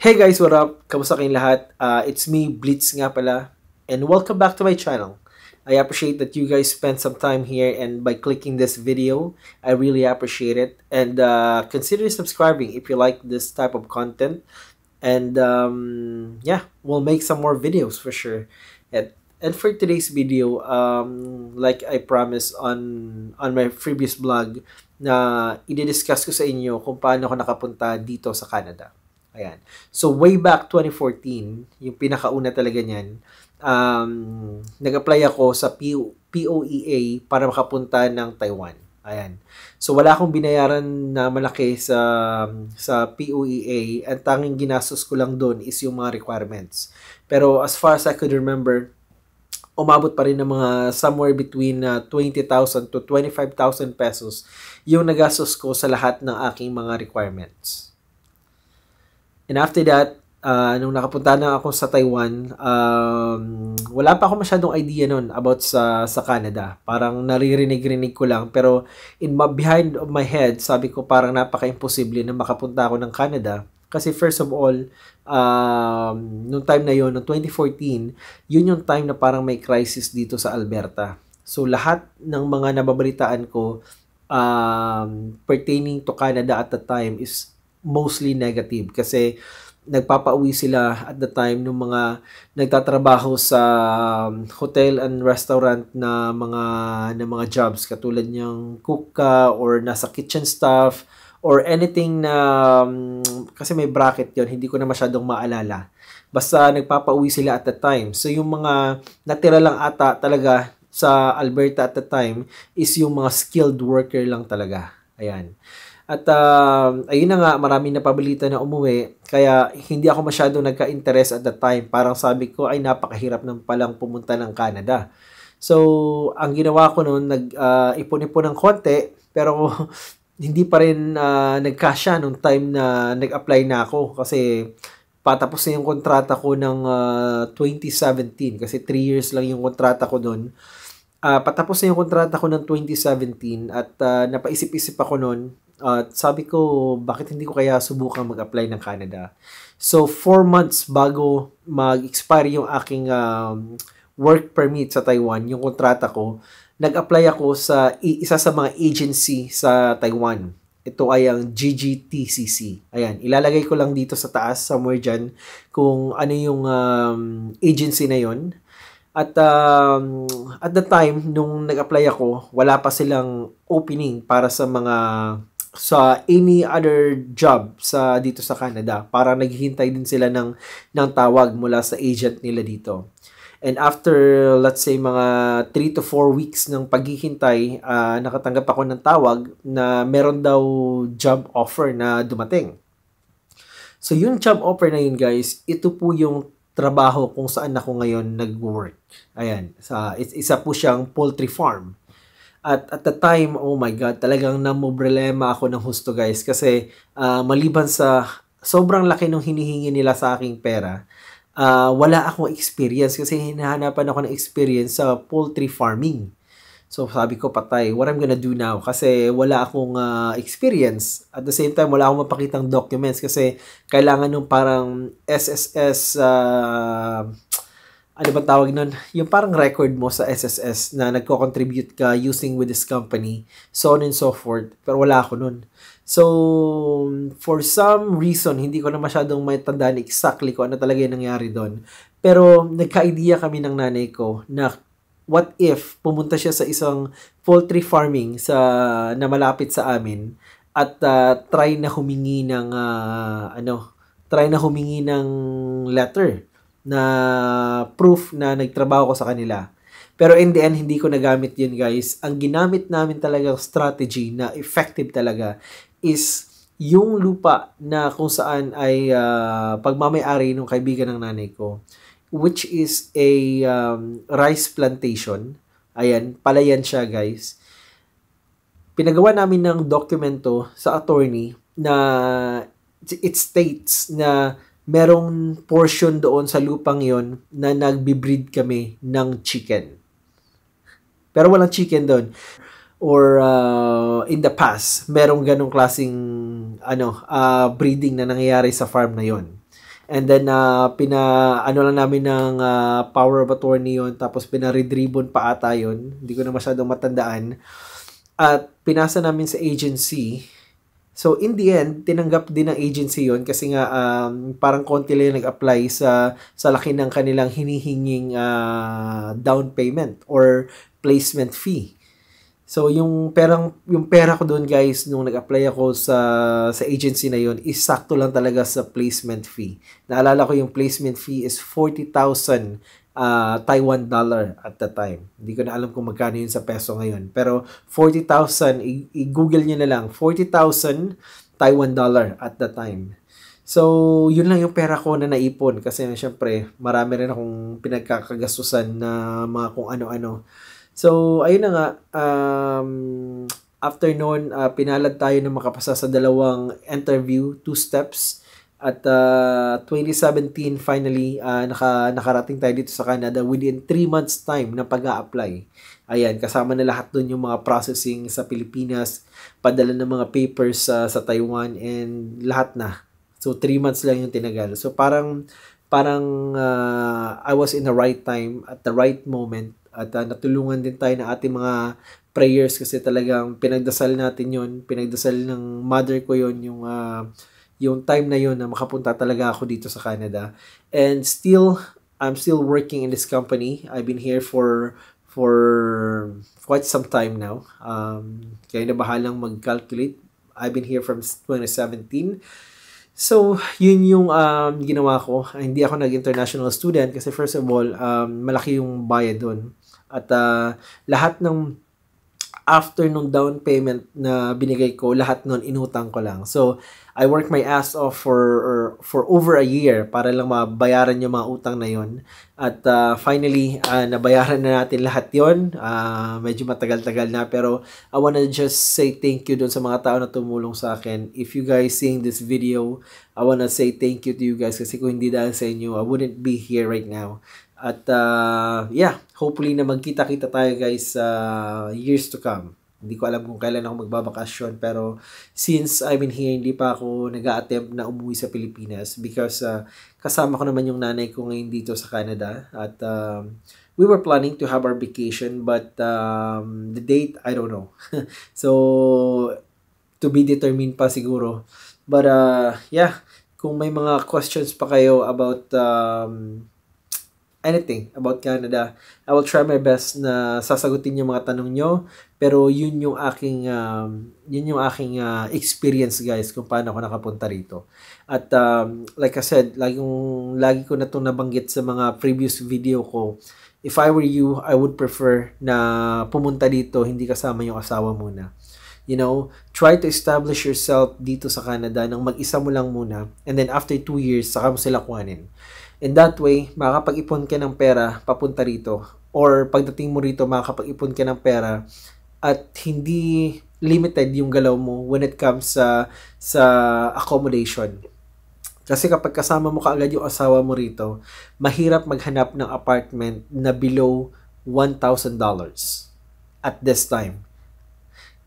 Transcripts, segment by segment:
Hey guys, what up? Kamusta kayong lahat? It's me, Blitz nga pala, and welcome back to my channel. I appreciate that you guys spent some time here, and by clicking this video, I really appreciate it. And consider subscribing if you like this type of content. And yeah, we'll make some more videos for sure. And for today's video, like I promised on my previous vlog, na i-discuss ko sa inyo kung paano ako nakapunta dito sa Canada. Ayan. So, way back 2014, yung pinakauna talaga niyan, nag-apply ako sa POEA para makapunta ng Taiwan. Ayan. So, wala akong binayaran na malaki sa POEA. Ang tanging ginastos ko lang doon is yung mga requirements. Pero as far as I could remember, umabot pa rin ng mga somewhere between 20,000 to 25,000 pesos yung nagastos ko sa lahat ng aking mga requirements. And after that, nung nakapunta na ako sa Taiwan, wala pa ako masyadong idea nun about sa Canada. Parang naririnig-rinig ko lang. Pero behind of my head, sabi ko parang napaka-imposible na makapunta ako ng Canada. Kasi first of all, nung time na yon, noong 2014, yun yung time na parang may crisis dito sa Alberta. So lahat ng mga nababalitaan ko pertaining to Canada at the time is mostly negative kasi nagpapauwi sila at the time ng mga nagtatrabaho sa hotel and restaurant na mga jobs katulad ng cook ka or nasa kitchen staff or anything na kasi may bracket yon, hindi ko na masyadong maalala. Basta nagpapauwi sila at the time. So yung mga natira lang ata talaga sa Alberta at the time is yung mga skilled worker lang talaga. Ayan. At ayun na nga, maraming napabalita na umuwi, kaya hindi ako masyadong nagka-interest at the time. Parang sabi ko, ay napakahirap nang palang pumunta ng Canada. So, ang ginawa ko noon, ipon-ipon ng konti, pero hindi pa rin nagkasya nung time na nag-apply na ako. Kasi patapos na yung kontrata ko ng 2017, kasi 3 years lang yung kontrata ko doon. Patapos na yung kontrata ko ng 2017 at napaisip-isip ako noon. Sabi ko, bakit hindi ko kaya subukang mag-apply ng Canada? So, 4 months bago mag-expire yung aking work permit sa Taiwan, yung kontrata ko, nag-apply ako sa isa sa mga agency sa Taiwan. Ito ay ang GGTCC. Ayan, ilalagay ko lang dito sa taas, somewhere dyan, kung ano yung agency na yon. At the time, nung nag-apply ako, wala pa silang opening para sa any other job dito sa Canada. Para naghihintay din sila ng tawag mula sa agent nila dito. And after, let's say, mga 3 to 4 weeks ng paghihintay, nakatanggap ako ng tawag na meron daw job offer na dumating. So, yung job offer na yun, guys, ito po yung trabaho kung saan ako ngayon nag-work. Ayan. Isa po siyang poultry farm. At the time, oh my God, talagang namoblema ako ng husto, guys. Kasi maliban sa sobrang laki ng hinihingi nila sa aking pera, wala akong experience kasi hinahanapan ako ng experience sa poultry farming. So sabi ko, patay, what I'm gonna do now? Kasi wala akong experience. At the same time, wala akong mapakitang documents kasi kailangan nung parang SSS, ano ba tawag nun? Yung parang record mo sa SSS na nagko-contribute ka using with this company, so on and so forth. Pero wala ako nun. So, for some reason, hindi ko na masyadong matandaan exactly kung ano talaga yung nangyari doon. Pero nagka-idea kami ng nanay ko na what if pumunta siya sa isang poultry farming na malapit sa amin at try na humingi ng letter na proof na nagtrabaho ko sa kanila. Pero in the end, hindi ko nagamit yun, guys. Ang ginamit namin talagang strategy na effective talaga is yung lupa na kung saan ay pagmamay-ari ng kaibigan ng nanay ko, which is a rice plantation. Ayan, palayan siya, guys. Pinagawa namin ng dokumento sa attorney na it states na merong portion doon sa lupang yon na nagbi-breed kami ng chicken. Pero walang chicken doon. Or in the past, merong ganong klaseng breeding na nangyayari sa farm na yon. And then lang namin ng power of attorney yon, tapos pina-red ribbon pa ata yon. Hindi ko na masyadong matandaan. At pinasa namin sa agency. So in the end, tinanggap din ng agency yon kasi nga parang konti lang nag-apply sa laki ng kanilang hinihinging down payment or placement fee. So yung pera ko doon, guys, nung nag-apply ako sa agency na yon, is sakto lang talaga sa placement fee. Naalala ko yung placement fee is 40,000 Taiwan dollar at the time. Hindi ko na alam kung magkano yun sa peso ngayon. Pero 40,000, i-google nyo na lang, 40,000 Taiwan dollar at the time. So, yun lang yung pera ko na naipon kasi syempre, marami rin akong pinagkakagastusan na mga kung ano-ano. So, ayun na nga, after noon, pinalad tayo na makapasa sa dalawang interview, 2 steps. At 2017, finally, nakarating tayo dito sa Canada within 3 months time na pag-a-apply. Ayan, kasama na lahat doon yung mga processing sa Pilipinas, padala ng mga papers sa Taiwan, and lahat na. So, 3 months lang yung tinagal. So, parang I was in the right time, at the right moment, at natulungan din tayo ng ating mga prayers kasi talagang pinagdasal natin yon, pinagdasal ng mother ko yon, yung time na yon na makapunta talaga ako dito sa Canada. And I'm still working in this company. I've been here for quite some time now. Kaya na bahalang mag-calculate. I've been here from 2017. So, yun yung ginawa ko. Hindi ako nag-international student kasi first of all, malaki yung bayad doon. At lahat ng after nung down payment na binigay ko, lahat nun inutang ko lang. So, I worked my ass off for over a year para lang mabayaran yung mga utang na yon. At finally, nabayaran na natin lahat yon. Medyo matagal-tagal na, pero I wanna just say thank you dun sa mga tao na tumulong sa akin. If you guys seeing this video, I wanna say thank you to you guys kasi kung hindi dahil sa inyo, I wouldn't be here right now. At hopefully na magkita-kita tayo, guys, years to come. Hindi ko alam kung kailan ako magbabakasyon, pero since I've been here, hindi pa ako nag-a-attempt na umuwi sa Pilipinas because kasama ko naman yung nanay ko ngayon dito sa Canada. At we were planning to have our vacation, but the date, I don't know. So, to be determined pa siguro. But kung may mga questions pa kayo about anything about Canada, I will try my best na sasagutin yung mga tanong nyo, pero yun yung aking experience, guys, kung paano ako nakapunta rito. At like I said, lagi ko na itong nabanggit sa mga previous video ko, if I were you, I would prefer na pumunta dito hindi kasama yung asawa muna. You know, try to establish yourself dito sa Canada nang mag-isa mo lang muna, and then after 2 years saka mo sila kuhanin. And that way, makakapag-ipon ka ng pera papunta rito. Or pagdating mo rito, makakapag-ipon ka ng pera at hindi limited yung galaw mo when it comes sa accommodation. Kasi kapag kasama mo kaagad yung asawa mo rito, mahirap maghanap ng apartment na below $1,000 at this time.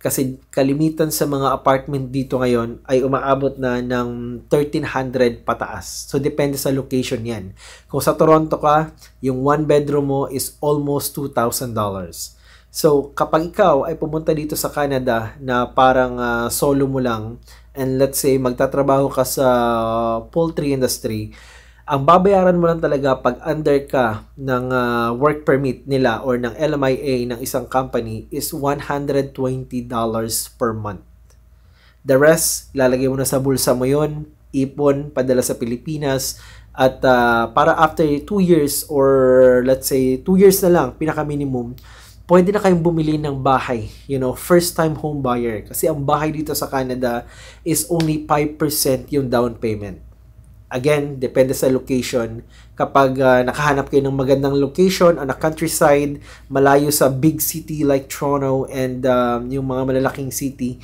Kasi kalimitan sa mga apartment dito ngayon ay umaabot na ng 1,300 pataas. So, depende sa location yan. Kung sa Toronto ka, yung 1 bedroom mo is almost $2,000. So, kapag ikaw ay pumunta dito sa Canada na parang solo mo lang, and let's say magtatrabaho ka sa poultry industry, ang babayaran mo lang talaga pag under ka ng work permit nila or ng LMIA ng isang company is $120 per month. The rest, lalagay mo na sa bulsa mo yon, ipon, padala sa Pilipinas, At para after 2 years or let's say 2 years na lang, pinaka-minimum, pwede na kayong bumili ng bahay. First time home buyer. Kasi ang bahay dito sa Canada is only 5% yung down payment. Again, depende sa location. Kapag nakahanap kayo ng magandang location on a countryside, malayo sa big city like Toronto and yung mga malalaking city,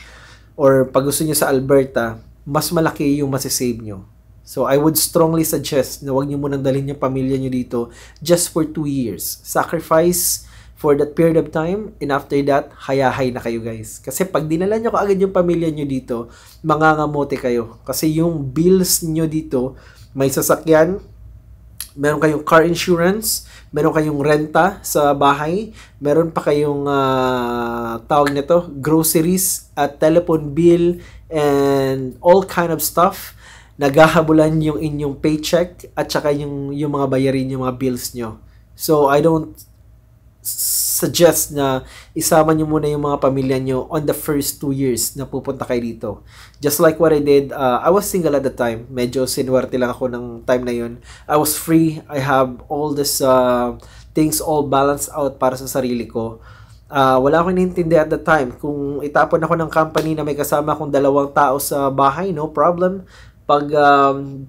or pag gusto nyo sa Alberta, mas malaki yung masisave nyo. So, I would strongly suggest na huwag nyo munang dalhin yung pamilya nyo dito just for 2 years. Sacrifice for that period of time, and after that, hayahay na kayo guys. Kasi pag dinala nyo kaagad yung pamilya nyo dito, mangangamote kayo. Kasi yung bills nyo dito, may sasakyan, meron kayong car insurance, meron kayong renta sa bahay, meron pa kayong tawag nito, groceries, at telephone bill, and all kind of stuff. Naghahabulan yung inyong paycheck, at saka yung mga bayarin, yung mga bills nyo. So, I don't suggest na isama nyo muna yung mga pamilya nyo on the first 2 years na pupunta kayo dito. Just like what I did, I was single at the time. Medyo sinuwerte lang ako ng time na yun. I was free. I have all this things all balanced out para sa sarili ko. Wala akong inintindi at the time. Kung itapon ako ng company na may kasama akong 2 tao sa bahay, no problem. Pag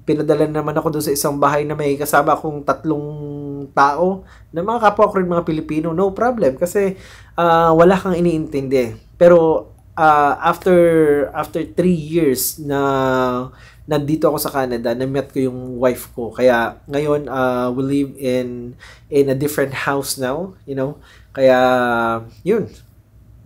pinadala naman ako doon sa isang bahay na may kasama akong 3 tao, na mga kapwa ko rin mga Pilipino, no problem. Kasi wala kang iniintindi. Pero after 3 years na nandito ako sa Canada, na-met ko yung wife ko. Kaya ngayon, we live in a different house now, Kaya, yun.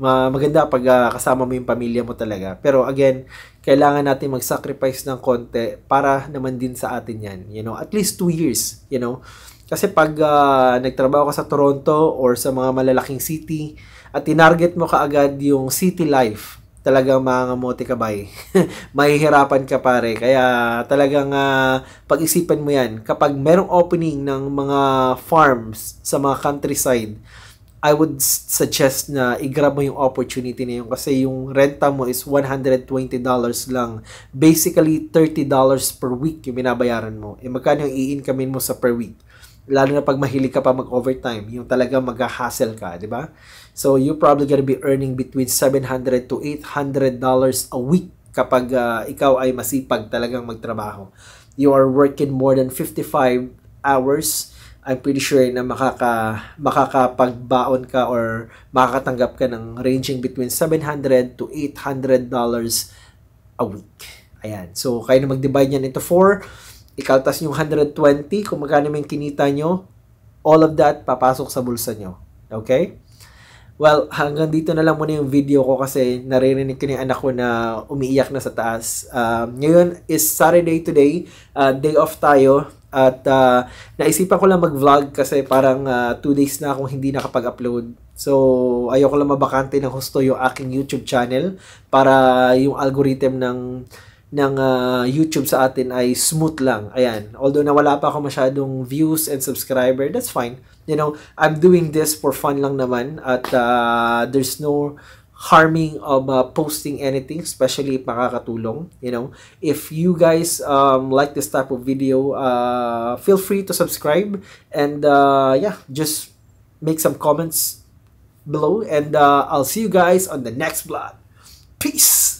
Maganda pag kasama mo yung pamilya mo talaga. Pero again, kailangan natin mag-sacrifice ng konti para naman din sa atin yan. At least 2 years, Kasi pag nagtrabaho ka sa Toronto or sa mga malalaking city at tinarget mo kaagad yung city life, talagang mangangamote ka bay. Mahihirapan ka pare. Kaya talagang pag-isipan mo yan. Kapag merong opening ng mga farms sa mga countryside, I would suggest na i-grab mo yung opportunity na yun kasi yung renta mo is $120 lang. Basically, $30 per week yung binabayaran mo. Magkano yung i-incomein mo sa per week? Lalo na pag mahilig ka pa mag-overtime, yung talaga mag-hassle ka, di ba? So, you're probably gonna be earning between $700 to $800 a week kapag ikaw ay masipag talagang magtrabaho. You are working more than 55 hours. I'm pretty sure na makakapagbaon ka or makakatanggap ka ng ranging between $700 to $800 a week. Ayan. So, kayo na mag-divide yan into 4. Ikaltas yung 120 kung magkano yung kinita nyo. All of that, papasok sa bulsa nyo. Okay? Well, hanggang dito na lang muna yung video ko kasi naririnig ko yung anak ko na umiiyak na sa taas. Ngayon is Saturday today. Day off tayo. At naisipan ko lang mag-vlog kasi parang 2 days na akong hindi nakapag-upload. So, ayoko lang mabakante ng husto yung aking YouTube channel para yung algorithm ng YouTube sa atin ay smooth lang. Ayan. Although nawala pa ako masyadong views and subscriber, that's fine. I'm doing this for fun lang naman at there's no harming of posting anything, especially if makakatulong. If you guys like this type of video, feel free to subscribe and just make some comments below and I'll see you guys on the next vlog. Peace.